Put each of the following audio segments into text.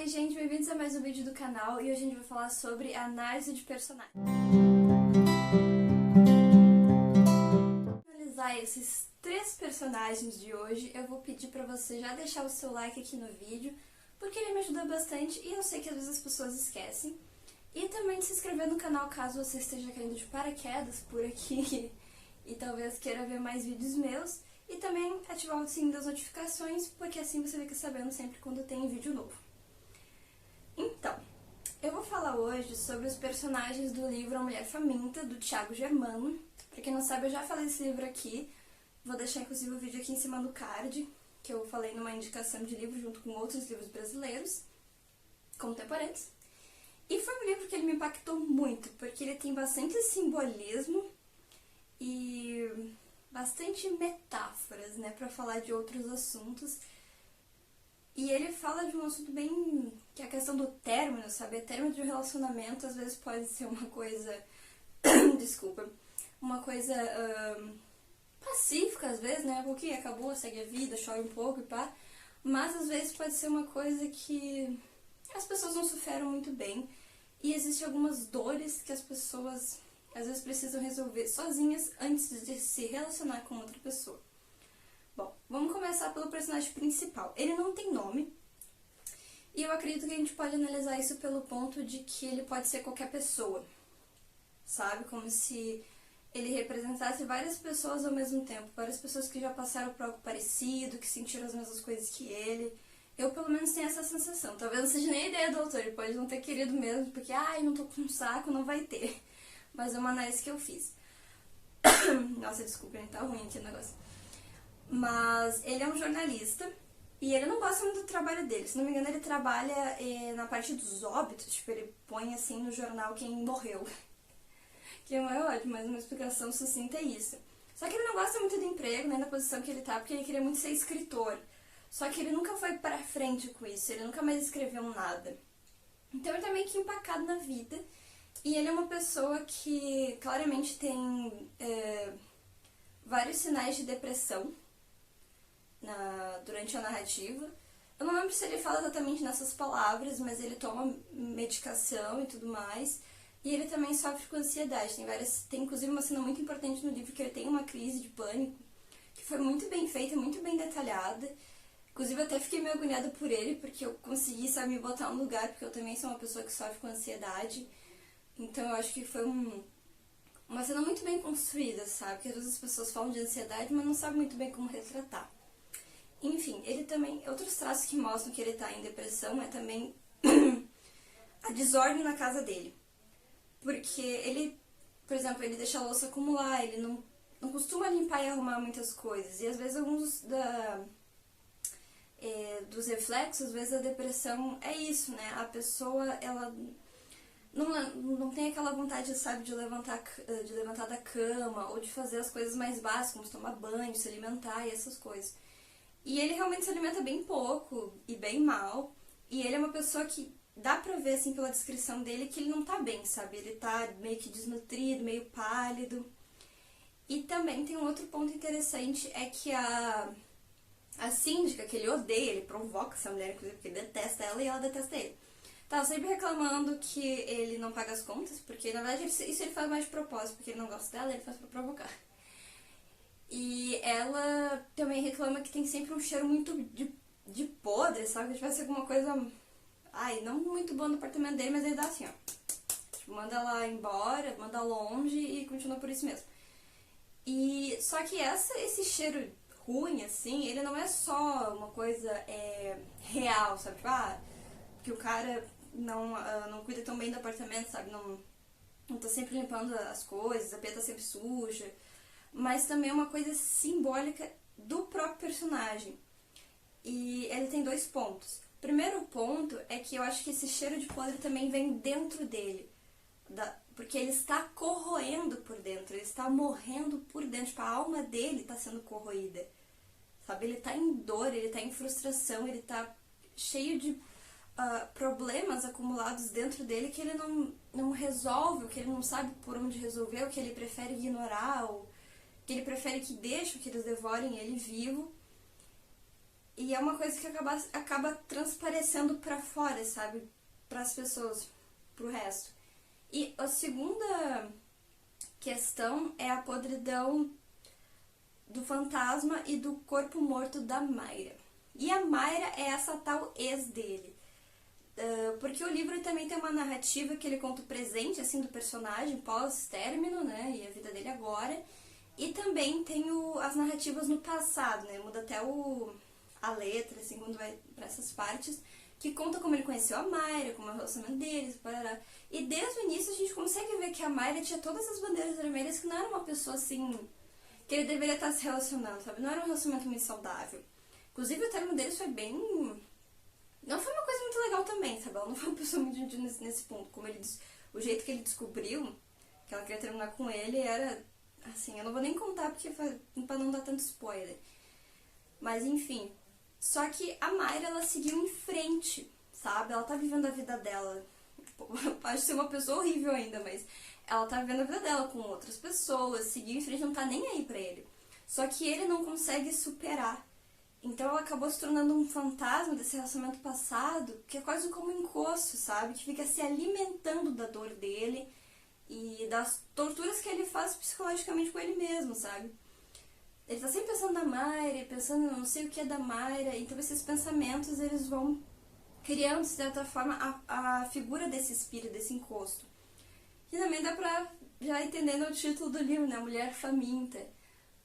Oi gente, bem-vindos a mais um vídeo do canal e hoje a gente vai falar sobre análise de personagens. Para analisar esses três personagens de hoje, eu vou pedir pra você já deixar o seu like aqui no vídeo, porque ele me ajuda bastante e eu sei que às vezes as pessoas esquecem. E também se inscrever no canal caso você esteja caindo de paraquedas por aqui e talvez queira ver mais vídeos meus. E também ativar o sininho das notificações, porque assim você fica sabendo sempre quando tem vídeo novo. Então, eu vou falar hoje sobre os personagens do livro A Mulher Faminta, do Thiago Germano. Pra quem não sabe, eu já falei desse livro aqui. Vou deixar inclusive o vídeo aqui em cima do card, que eu falei numa indicação de livro junto com outros livros brasileiros, contemporâneos. E foi um livro que ele me impactou muito, porque ele tem bastante simbolismo e bastante metáforas, né, pra falar de outros assuntos. E ele fala de um assunto bem... que é a questão do término, sabe? O término de um relacionamento às vezes pode ser uma coisa... desculpa. Uma coisa pacífica, às vezes, né? Porque acabou, segue a vida, chora um pouco e pá. Mas às vezes pode ser uma coisa que as pessoas não superam muito bem. E existem algumas dores que as pessoas às vezes precisam resolver sozinhas antes de se relacionar com outra pessoa. Bom, vamos começar pelo personagem principal. Ele não tem nome, e eu acredito que a gente pode analisar isso pelo ponto de que ele pode ser qualquer pessoa, sabe? Como se ele representasse várias pessoas ao mesmo tempo, várias pessoas que já passaram por algo parecido, que sentiram as mesmas coisas que ele. Eu, pelo menos, tenho essa sensação. Talvez não seja nem a ideia do autor, ele pode não ter querido mesmo, porque, ai, não tô com um saco, não vai ter. Mas é uma análise que eu fiz. Nossa, desculpa, tá ruim aqui o negócio. Mas ele é um jornalista e ele não gosta muito do trabalho dele. Se não me engano, ele trabalha na parte dos óbitos, tipo, ele põe assim no jornal quem morreu. Que não é ótimo, mas uma explicação sucinta é isso. Só que ele não gosta muito do emprego, nem da posição que ele tá, porque ele queria muito ser escritor. Só que ele nunca foi pra frente com isso, ele nunca mais escreveu nada. Então ele tá meio que empacado na vida. E ele é uma pessoa que claramente tem vários sinais de depressão durante a narrativa. Eu não lembro se ele fala exatamente nessas palavras, mas ele toma medicação e tudo mais. E ele também sofre com ansiedade. Tem inclusive uma cena muito importante no livro que ele tem uma crise de pânico, que foi muito bem feita, muito bem detalhada. Inclusive eu até fiquei meio agoniada por ele, porque eu consegui, sabe, me botar no lugar, porque eu também sou uma pessoa que sofre com ansiedade. Então eu acho que foi uma cena muito bem construída, sabe? Porque às vezes as pessoas falam de ansiedade, mas não sabem muito bem como retratar. Enfim, ele também... Outros traços que mostram que ele tá em depressão é também a desordem na casa dele. Porque ele, por exemplo, ele deixa a louça acumular, ele não costuma limpar e arrumar muitas coisas. E às vezes alguns dos reflexos, às vezes a depressão é isso, né? A pessoa, ela... Não tem aquela vontade, sabe, de levantar da cama ou de fazer as coisas mais básicas, como tomar banho, se alimentar e essas coisas. E ele realmente se alimenta bem pouco e bem mal. E ele é uma pessoa que dá pra ver, assim, pela descrição dele, que ele não tá bem, sabe? Ele tá meio que desnutrido, meio pálido. E também tem um outro ponto interessante, é que a síndica, que ele odeia, ele provoca essa mulher, inclusive, porque ele detesta ela e ela detesta ele. Tá sempre reclamando que ele não paga as contas, porque na verdade isso ele faz mais de propósito, porque ele não gosta dela, ele faz pra provocar. E ela também reclama que tem sempre um cheiro muito de podre, sabe? Que tivesse alguma coisa, ai, não muito boa no apartamento dele, mas ele dá assim, ó. Tipo, manda ela embora, manda longe e continua por isso mesmo. E só que esse cheiro ruim, assim, ele não é só uma coisa real, sabe? Tipo, que o cara não cuida tão bem do apartamento, sabe? Não tá sempre limpando as coisas, a pia tá sempre suja. Mas também é uma coisa simbólica do próprio personagem. E ele tem dois pontos. O primeiro ponto é que eu acho que esse cheiro de podre também vem dentro dele. Porque ele está corroendo por dentro, ele está morrendo por dentro. Tipo, a alma dele está sendo corroída. Sabe? Ele tá em dor, ele tá em frustração, ele tá cheio de problemas acumulados dentro dele que ele não resolve, o que ele não sabe por onde resolver, o que ele prefere ignorar, ou que ele prefere que deixe que eles devorem ele vivo. E é uma coisa que acaba transparecendo pra fora, sabe? Pras pessoas, pro resto. E a segunda questão é a podridão do fantasma e do corpo morto da Mayra. E a Mayra é essa tal ex dele. Porque o livro também tem uma narrativa que ele conta o presente, assim, do personagem pós-término, né, e a vida dele agora. E também tem as narrativas no passado, né, muda até a letra, assim, quando vai pra essas partes, que conta como ele conheceu a Mayra, como é o relacionamento deles, parará. E desde o início a gente consegue ver que a Mayra tinha todas as bandeiras vermelhas, que não era uma pessoa, assim, que ele deveria estar se relacionando, sabe? Não era um relacionamento muito saudável. Inclusive o termo deles foi bem... Não foi uma coisa muito legal também, sabe? Ela não foi uma pessoa muito gentil nesse ponto. Como ele o jeito que ele descobriu que ela queria terminar com ele era... Assim, eu não vou nem contar porque pra não dar tanto spoiler. Mas enfim. Só que a Mayra, ela seguiu em frente, sabe? Ela tá vivendo a vida dela. Pode ser uma pessoa horrível ainda, mas ela tá vivendo a vida dela com outras pessoas, seguiu em frente, não tá nem aí pra ele. Só que ele não consegue superar. Então ela acabou se tornando um fantasma desse relacionamento passado, que é quase como um encosto, sabe? Que fica se alimentando da dor dele e das torturas que ele faz psicologicamente com ele mesmo, sabe? Ele tá sempre pensando na Mayra, pensando não sei o que é da Mayra, então esses pensamentos eles vão criando, de certa forma, a figura desse espírito, desse encosto. E também dá pra já entender no título do livro, né? Mulher faminta.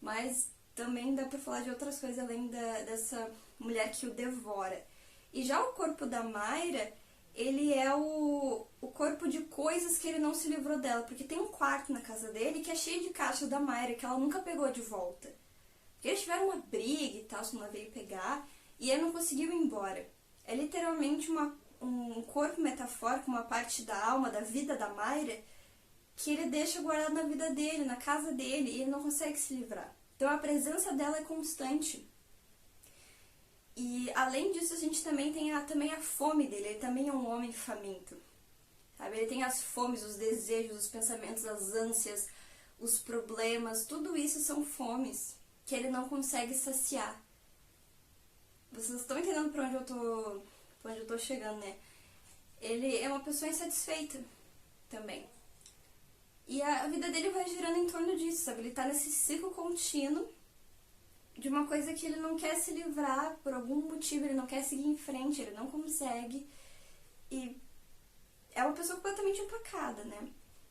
Mas também dá pra falar de outras coisas além dessa mulher que o devora. E já o corpo da Mayra, ele é o corpo de coisas que ele não se livrou dela. Porque tem um quarto na casa dele que é cheio de caixas da Mayra, que ela nunca pegou de volta. Porque eles tiveram uma briga e tal, se não veio pegar, e ele não conseguiu ir embora. É literalmente um corpo metafórico, uma parte da alma, da vida da Mayra, que ele deixa guardado na vida dele, na casa dele, e ele não consegue se livrar. Então a presença dela é constante. E além disso, a gente também tem também a fome dele, ele também é um homem faminto. Sabe? Ele tem as fomes, os desejos, os pensamentos, as ânsias, os problemas, tudo isso são fomes que ele não consegue saciar. Vocês estão entendendo pra onde eu tô chegando, né? Ele é uma pessoa insatisfeita também. E a vida dele vai girando em torno disso, sabe? Ele tá nesse ciclo contínuo de uma coisa que ele não quer se livrar por algum motivo, ele não quer seguir em frente, ele não consegue. E é uma pessoa completamente empacada, né?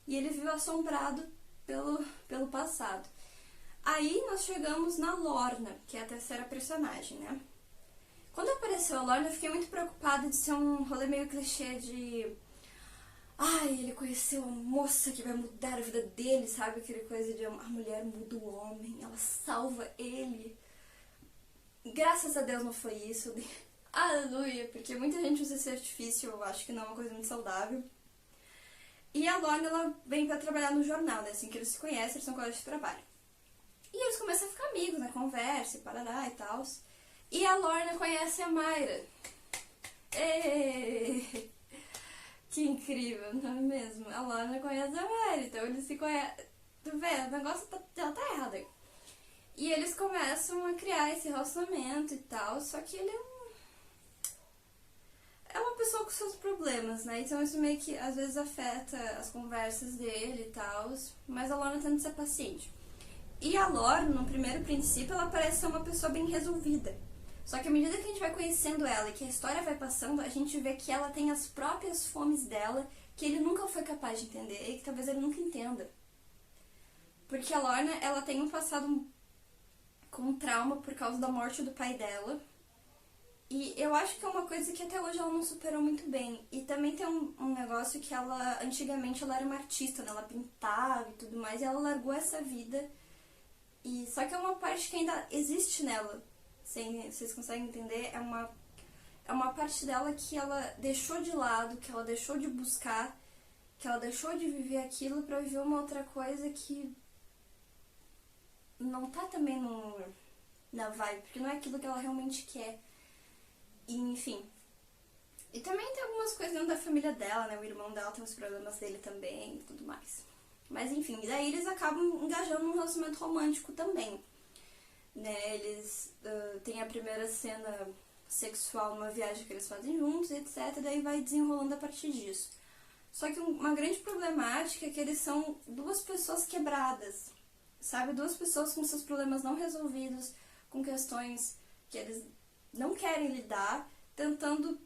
E ele vive assombrado pelo passado. Aí nós chegamos na Lorna, que é a terceira personagem, né? Quando apareceu a Lorna, eu fiquei muito preocupada de ser um rolê meio clichê de... Ai, ele conheceu a moça que vai mudar a vida dele, sabe? Aquele coisa de a mulher muda o homem, ela salva ele. Graças a Deus não foi isso. Aleluia, porque muita gente usa esse artifício, eu acho que não é uma coisa muito saudável. E a Lorna, ela vem pra trabalhar no jornal, né? Assim que eles se conhecem, eles são colegas de trabalho. E eles começam a ficar amigos, né? Conversa, parará e tal. E a Lorna conhece a Mayra. Êêêê! Que incrível, não é mesmo? A Lorna conhece a Mayra, então eles se conhecem. Tu vê, o negócio já tá errado aí. E eles começam a criar esse relacionamento e tal, só que ele é uma pessoa com seus problemas, né? Então isso meio que às vezes afeta as conversas dele e tal, mas a Lorna tenta ser paciente. E a Lorna, no primeiro princípio, ela parece ser uma pessoa bem resolvida. Só que à medida que a gente vai conhecendo ela e que a história vai passando, a gente vê que ela tem as próprias fomes dela, que ele nunca foi capaz de entender e que talvez ele nunca entenda. Porque a Lorna, ela tem um passado com trauma por causa da morte do pai dela. E eu acho que é uma coisa que até hoje ela não superou muito bem. E também tem um negócio que ela, antigamente, ela era uma artista, né? Ela pintava e tudo mais, e ela largou essa vida. E só que é uma parte que ainda existe nela. Vocês conseguem entender? É uma parte dela que ela deixou de lado, que ela deixou de buscar, que ela deixou de viver aquilo pra viver uma outra coisa que não tá também na vibe, porque não é aquilo que ela realmente quer. E, enfim. E também tem algumas coisas dentro da família dela, né? O irmão dela tem os problemas dele também e tudo mais. Mas enfim, daí eles acabam engajando num relacionamento romântico também. né? Eles têm a primeira cena sexual numa viagem que eles fazem juntos, etc. Daí vai desenrolando a partir disso. Só que uma grande problemática é que eles são duas pessoas quebradas, sabe? Duas pessoas com seus problemas não resolvidos, com questões que eles não querem lidar, tentando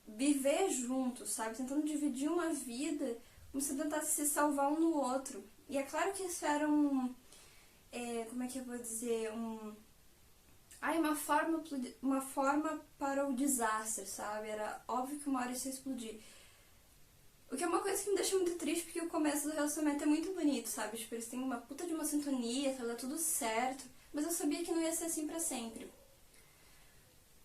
viver juntos, sabe? Tentando dividir uma vida, como se tentasse se salvar um no outro. E é claro que isso era como é que eu vou dizer? Uma forma para o desastre, sabe? Era óbvio que uma hora isso ia explodir. O que é uma coisa que me deixa muito triste, porque o começo do relacionamento é muito bonito, sabe? Tipo, eles têm uma puta de uma sintonia, tá dando tudo certo. Mas eu sabia que não ia ser assim pra sempre.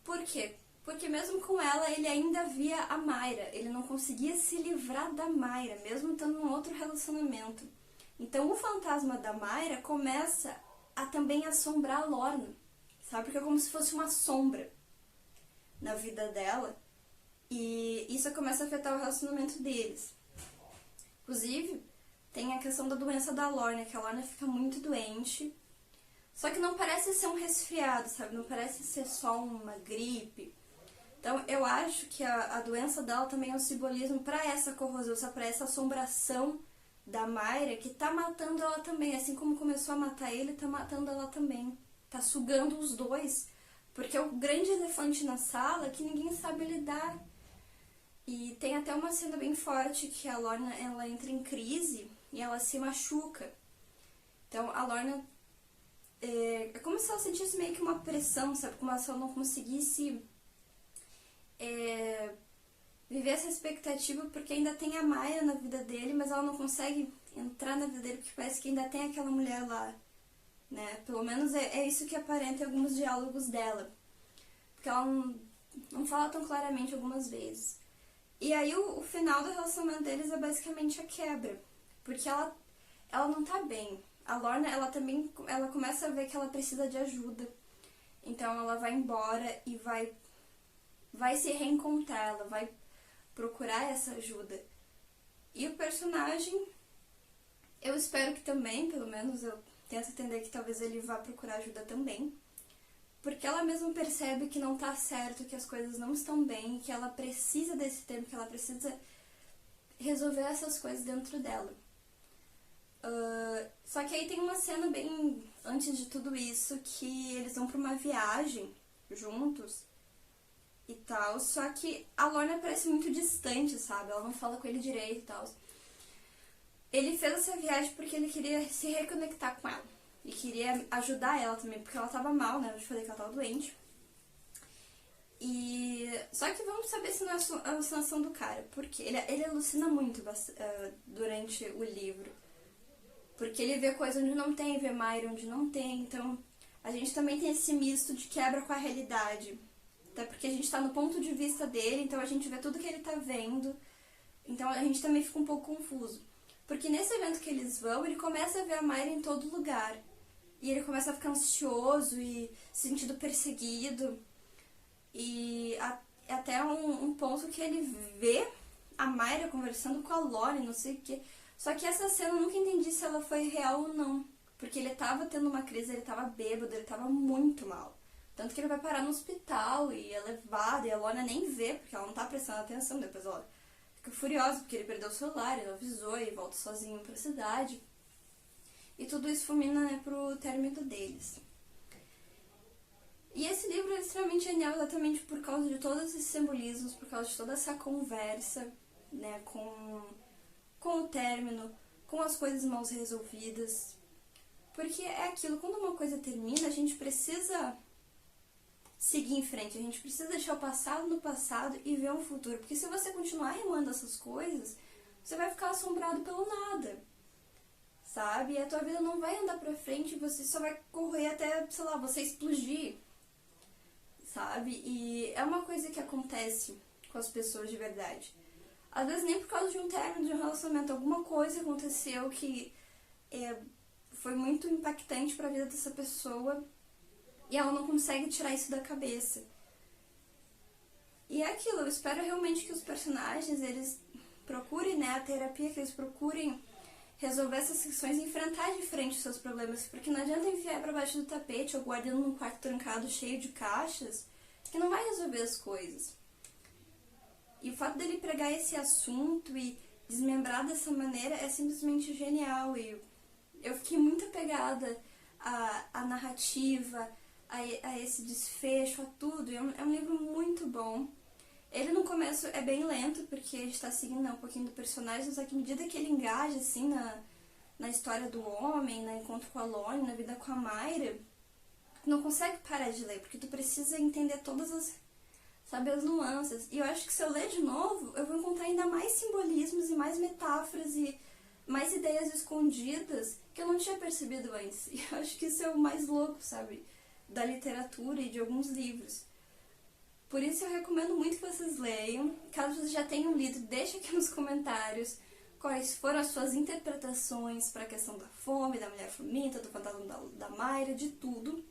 Por quê? Porque mesmo com ela, ele ainda via a Mayra. Ele não conseguia se livrar da Mayra, mesmo estando num outro relacionamento. Então o fantasma da Mayra começa a também assombrar a Lorna, sabe? Porque é como se fosse uma sombra na vida dela. E isso começa a afetar o relacionamento deles. Inclusive, tem a questão da doença da Lorna, que a Lorna fica muito doente. Só que não parece ser um resfriado, sabe? Não parece ser só uma gripe. Então, eu acho que a doença dela também é um simbolismo para essa corrosão, para essa assombração da Mayra, que tá matando ela também. Assim como começou a matar ele, tá matando ela também. Tá sugando os dois. Porque é o grande elefante na sala que ninguém sabe lidar. E tem até uma cena bem forte que a Lorna, ela entra em crise e ela se machuca. Então, a Lorna é como se ela sentisse meio que uma pressão, sabe? Como se ela não conseguisse viver essa expectativa, porque ainda tem a Mayra na vida dele, mas ela não consegue entrar na vida dele, porque parece que ainda tem aquela mulher lá, né? Pelo menos é isso que aparenta em alguns diálogos dela. Porque ela não fala tão claramente algumas vezes. E aí o final do relacionamento deles é basicamente a quebra. Porque ela não tá bem. A Lorna, ela começa a ver que ela precisa de ajuda. Então ela vai embora e vai se reencontrar, ela vai procurar essa ajuda. E o personagem, eu espero que também, pelo menos eu tento entender que talvez ele vá procurar ajuda também. Porque ela mesma percebe que não tá certo, que as coisas não estão bem, que ela precisa desse tempo, que ela precisa resolver essas coisas dentro dela. Só que aí tem uma cena bem antes de tudo isso, que eles vão pra uma viagem juntos e tal, só que a Lorna parece muito distante, sabe? Ela não fala com ele direito e tal. Ele fez essa viagem porque ele queria se reconectar com ela. E queria ajudar ela também, porque ela tava mal, né? Eu te falei que ela tava doente. Só que vamos saber se não é a alucinação do cara. Porque ele alucina muito durante o livro. Porque ele vê coisa onde não tem, vê Mayra onde não tem. Então, a gente também tem esse misto de quebra com a realidade. Até porque a gente tá no ponto de vista dele, então a gente vê tudo que ele tá vendo. Então, a gente também fica um pouco confuso. Porque nesse evento que eles vão, ele começa a ver a Mayra em todo lugar. E ele começa a ficar ansioso e se sentindo perseguido. E até um ponto que ele vê a Mayra conversando com a Lorne, não sei o quê. Só que essa cena eu nunca entendi se ela foi real ou não. Porque ele tava tendo uma crise, ele tava bêbado, ele tava muito mal. Tanto que ele vai parar no hospital e é levado, e a Lorna nem vê, porque ela não tá prestando atenção. Depois ela fica furiosa porque ele perdeu o celular, ele não avisou e volta sozinho pra cidade. E tudo isso fulmina, né, pro término deles. E esse livro é extremamente genial exatamente por causa de todos esses simbolismos, por causa de toda essa conversa, né, com o término, com as coisas mal resolvidas. Porque é aquilo, quando uma coisa termina, a gente precisa seguir em frente, a gente precisa deixar o passado no passado e ver um futuro. Porque se você continuar remando essas coisas, você vai ficar assombrado pelo nada, sabe? E a tua vida não vai andar pra frente, você só vai correr até, sei lá, você explodir, sabe? E é uma coisa que acontece com as pessoas de verdade. Às vezes nem por causa de um término de um relacionamento, alguma coisa aconteceu que foi muito impactante pra vida dessa pessoa e ela não consegue tirar isso da cabeça. E é aquilo, eu espero realmente que os personagens, eles procurem, né, a terapia, que eles procurem resolver essas questões e enfrentar de frente os seus problemas, porque não adianta enfiar pra baixo do tapete ou guardando num quarto trancado cheio de caixas, que não vai resolver as coisas. E o fato dele pregar esse assunto e desmembrar dessa maneira é simplesmente genial. E eu fiquei muito apegada à narrativa, a esse desfecho, a tudo. É um livro muito bom. Ele no começo é bem lento, porque a gente tá seguindo um pouquinho do personagem, só que à medida que ele engaja assim na história do homem, no encontro com a Lorne, na vida com a Mayra, tu não consegue parar de ler, porque tu precisa entender todas as nuances. E eu acho que se eu ler de novo, eu vou encontrar ainda mais simbolismos e mais metáforas e mais ideias escondidas que eu não tinha percebido antes. E eu acho que isso é o mais louco, sabe? Da literatura e de alguns livros. Por isso eu recomendo muito que vocês leiam. Caso vocês já tenham lido, deixa aqui nos comentários quais foram as suas interpretações para a questão da fome, da mulher faminta, do fantasma da Mayra, de tudo.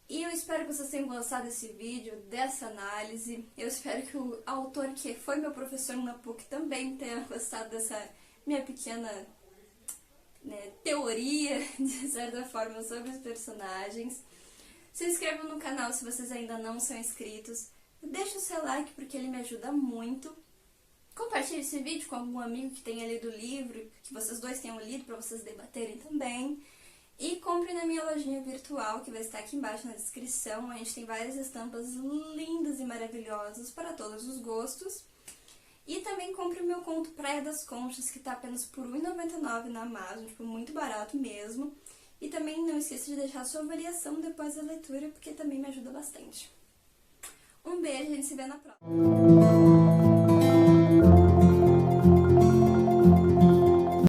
E eu espero que vocês tenham gostado desse vídeo, dessa análise. Eu espero que o autor, que foi meu professor na PUC, também tenha gostado dessa minha pequena teoria, de certa forma, sobre os personagens. Se inscrevam no canal se vocês ainda não são inscritos. Deixa o seu like porque ele me ajuda muito. Compartilhe esse vídeo com algum amigo que tenha lido o livro, que vocês dois tenham lido, para vocês debaterem também. E compre na minha lojinha virtual, que vai estar aqui embaixo na descrição. A gente tem várias estampas lindas e maravilhosas para todos os gostos. E também compre o meu conto Praia das Conchas, que está apenas por R$ 1,99 na Amazon, tipo, muito barato mesmo. E também não esqueça de deixar sua avaliação depois da leitura, porque também me ajuda bastante. Um beijo, a gente se vê na próxima.